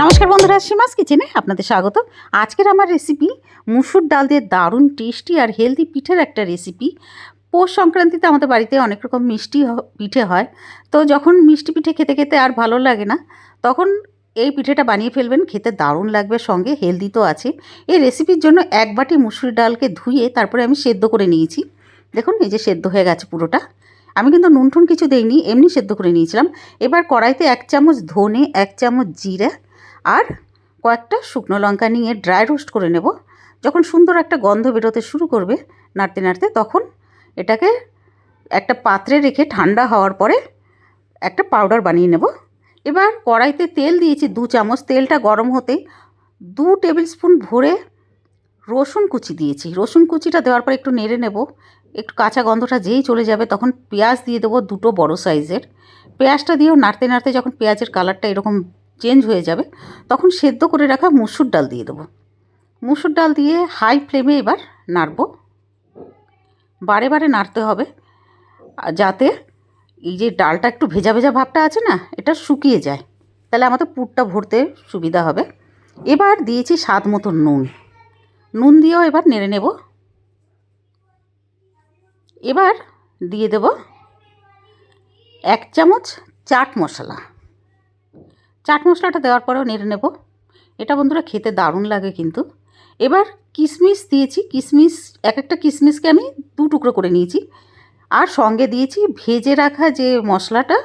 নমস্কার বন্ধুরা, সীমাস কিচেনে আপনাদের স্বাগত। আজকের আমার রেসিপি মুসুর ডাল দিয়ে দারুণ টেস্টি আর হেলদি পিঠের একটা রেসিপি। পৌষ সংক্রান্তিতে আমাদের বাড়িতে অনেক রকম মিষ্টি পিঠে হয়। তো যখন মিষ্টি পিঠে খেতে খেতে আর ভালো লাগে না, তখন এই পিঠেটা বানিয়ে ফেলবেন, খেতে দারুণ লাগবে, সঙ্গে হেলদি তো আছে। এই রেসিপির জন্য এক বাটি মুসুর ডালকে ধুয়ে তারপরে আমি সেদ্ধ করে নিয়েছি। দেখুন এই যে সেদ্ধ হয়ে গেছে পুরোটা। আমি কিন্তু নুন টুন কিছু দেইনি, এমনি সেদ্ধ করে নিয়েছিলাম। এবার কড়াইতে 1 চামচ ধনে, 1 চামচ জিরে আর কয়েকটা শুকনো লঙ্কা নিয়ে ড্রাই রোস্ট করে নেব। যখন সুন্দর একটা গন্ধ বেরোতে শুরু করবে নাড়তে নাড়তে, তখন এটাকে একটা পাত্রে রেখে ঠান্ডা হওয়ার পরে একটা পাউডার বানিয়ে নেব। এবার কড়াইতে তেল দিয়েছি 2 চামচ। তেলটা গরম হতেই 2 টেবিল স্পুন ভরে রসুন কুচি দিয়েছি। রসুন কুচিটা দেওয়ার পর একটু নেড়ে নেব। একটু কাঁচা গন্ধটা যেই চলে যাবে তখন পেঁয়াজ দিয়ে দেবো 2টো বড় সাইজের। পেঁয়াজটা দিয়েও নাড়তে নাড়তে যখন পেঁয়াজের কালারটা এরকম চেঞ্জ হয়ে যাবে, তখন সেদ্ধ করে রাখা মুসুর ডাল দিয়ে দেবো। মুসুর ডাল দিয়ে হাই ফ্লেমে এবার নাড়ব। বারে বারে নাড়তে হবে যাতে এই যে ডালটা একটু ভেজা ভেজা ভাবটা আছে না, এটা শুকিয়ে যায়, তাহলে আমাদের পুরটা ভরতে সুবিধা হবে। এবার দিয়েছি স্বাদ মতো নুন। নুন দিয়েও এবার নেড়ে নেব। এবার দিয়ে দেব 1 চামচ চাট মশলা। চাট মশলাটা দেওয়ার পরেও নেড়ে নেব। এটা বন্ধুরা খেতে দারুণ লাগে কিন্তু। এবার কিশমিশ দিয়েছি। কিশমিশ একটা কিশমিশকে আমি 2 টুকরো করে নিয়েছি। আর সঙ্গে দিয়েছি ভেজে রাখা যে মশলাটা,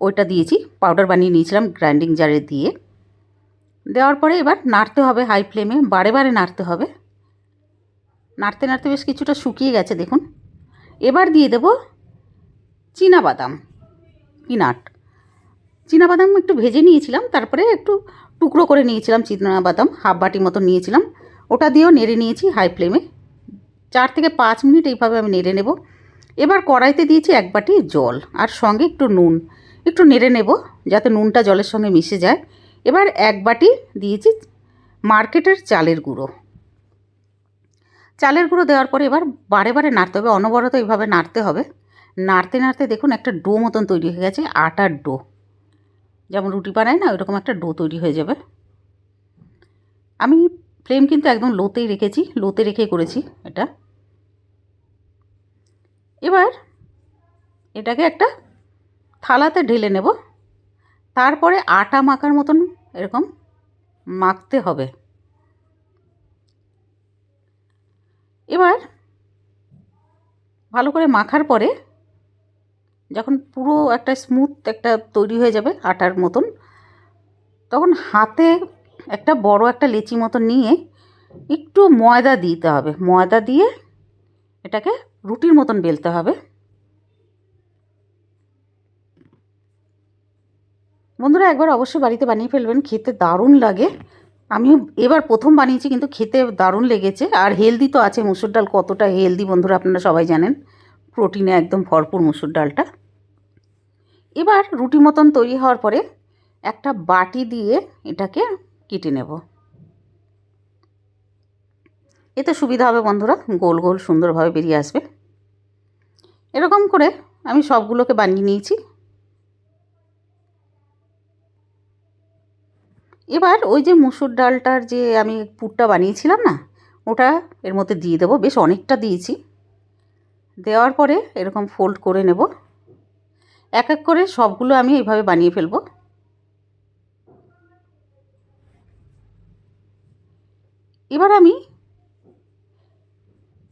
ওইটা দিয়েছি, পাউডার বানিয়ে নিয়েছিলাম গ্রাইন্ডিং জারে দিয়ে। দেওয়ার পরে এবার নাড়তে হবে হাই ফ্লেমে, বারে বারে নাড়তে হবে। নাড়তে নাড়তে বেশ কিছুটা শুকিয়ে গেছে দেখুন। এবার দিয়ে দেব চীনাবাদাম, পিনাট। চীনাবাদাম একটু ভেজে নিয়েছিলাম, তারপরে একটু টুকরো করে নিয়েছিলাম চীনাবাদাম, হাফ বাটি মতো নিয়েছিলাম। ওটা দিয়েও নেড়ে নিয়েছি হাই ফ্লেমে। 4 থেকে 5 মিনিট এইভাবে আমি নেড়ে নেব। এবার কড়াইতে দিয়েছি 1 বাটি জল আর সঙ্গে একটু নুন। একটু নেড়ে নেব যাতে নুনটা জলের সঙ্গে মিশে যায়। এবার 1 বাটি দিয়েছি মার্কেটের চালের গুঁড়ো। চালের গুঁড়ো দেওয়ার পরে এবার বারে বারে নাড়তে হবে, অনবরত এইভাবে নাড়তে হবে। নাড়তে নাড়তে দেখুন একটা ডো মতন তৈরি হয়ে গেছে, আটার ডো, যেমন রুটি বানায় না, ওইরকম একটা ডো তৈরি হয়ে যাবে। আমি ফ্লেম কিন্তু একদম লোতেই রেখেছি, লোতে রেখেই করেছি এটা। এবার এটাকে একটা থালাতে ঢেলে নেব। তারপরে আটা মাখার মতন এরকম মাখতে হবে। এবার ভালো করে মাখার পরে যখন পুরো একটা স্মুথ একটা তৈরি হয়ে যাবে আটার মতন, তখন হাতে একটা বড় একটা লেচি মতন নিয়ে একটু ময়দা দিতে হবে। ময়দা দিয়ে এটাকে রুটির মতন বেলতে হবে। বন্ধুরা একবার অবশ্যই বাড়িতে বানিয়ে ফেলবেন, খেতে দারুণ লাগে। আমিও এবার প্রথম বানিয়েছি, কিন্তু খেতে দারুণ লেগেছে। আর হেলদি তো আছে, মুসুর ডাল কতটা হেলদি বন্ধুরা আপনারা সবাই জানেন, প্রোটিনে একদম ভরপুর মুসুর ডালটা। এবার রুটি মতন তৈরি হওয়ার পরে একটা বাটি দিয়ে এটাকে কেটে নেব। এতে সুবিধা হবে বন্ধুরা, গোল গোল সুন্দরভাবে বেরিয়ে আসবে। এরকম করে আমি সবগুলোকে বানিয়ে নিয়েছি। এবার ওই যে মুসুর ডালটার যে আমি পুরটা বানিয়েছিলাম না, ওটা এর মধ্যে দিয়ে দেবো। বেশ অনেকটা দিয়েছি। দেওয়ার পরে এরকম ফোল্ড করে নেব। এক এক করে সবগুলো আমি এইভাবে বানিয়ে ফেলব। এবার আমি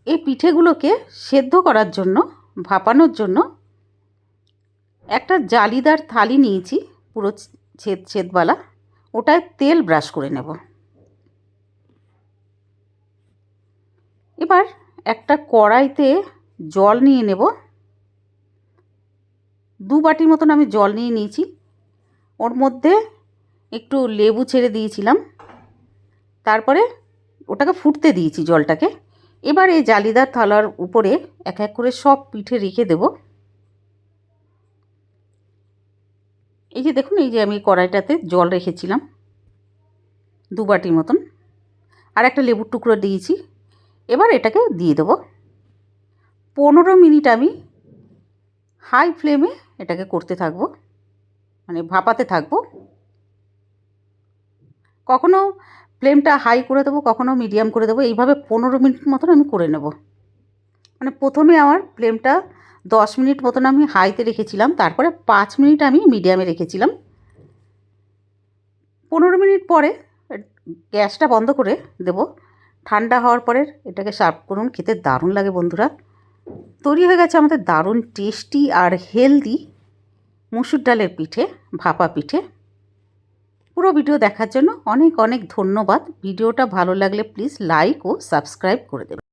এই পিঠেগুলোকে সেদ্ধ করার জন্য, ভাপানোর জন্য একটা জালিদার থালি নিয়েছি, পুরো ছেদওয়ালা। ওটায় তেল ব্রাশ করে নেব। এবার একটা কড়াইতে জল নিয়ে নেব। 2 বাটির মতন আমি জল নিয়ে নিয়েছি। ওর মধ্যে একটু লেবু ছেড়ে দিয়েছিলাম, তারপরে ওটাকে ফুটতে দিয়েছি জলটাকে। এবার এই জালিদার থালার উপরে এক এক করে সব পিঠে রেখে দেব। এই যে দেখুন, এই যে আমি কড়াইটাতে জল রেখেছিলাম 2 বাটির মতন, আর একটা লেবুর টুকরো দিয়েছি। এবার এটাকে দিয়ে দেব। 15 মিনিট আমি হাই ফ্লেমে এটাকে করতে থাকবো, মানে ভাপাতে থাকবো। কখনও ফ্লেমটা হাই করে দেবো, কখনও মিডিয়াম করে দেবো। এইভাবে 15 মিনিট মতন আমি করে নেব। মানে প্রথমে আমার ফ্লেমটা 10 মিনিট মতন আমি হাইতে রেখেছিলাম, তারপরে 5 মিনিট আমি মিডিয়ামে রেখেছিলাম। 15 মিনিট পরে গ্যাসটা বন্ধ করে দেব। ঠান্ডা হওয়ার পরে এটাকে সার্ভ করুন, খেতে দারুণ লাগে বন্ধুরা। তৈরি হয়ে গেছে আমাদের দারুণ টেস্টি আর হেলদি মুসুর ডালের পিঠে, ভাপা পিঠে। পুরো ভিডিও দেখার জন্য অনেক অনেক ধন্যবাদ। ভিডিওটা ভালো লাগলে প্লিজ লাইক ও সাবস্ক্রাইব করে দেবেন।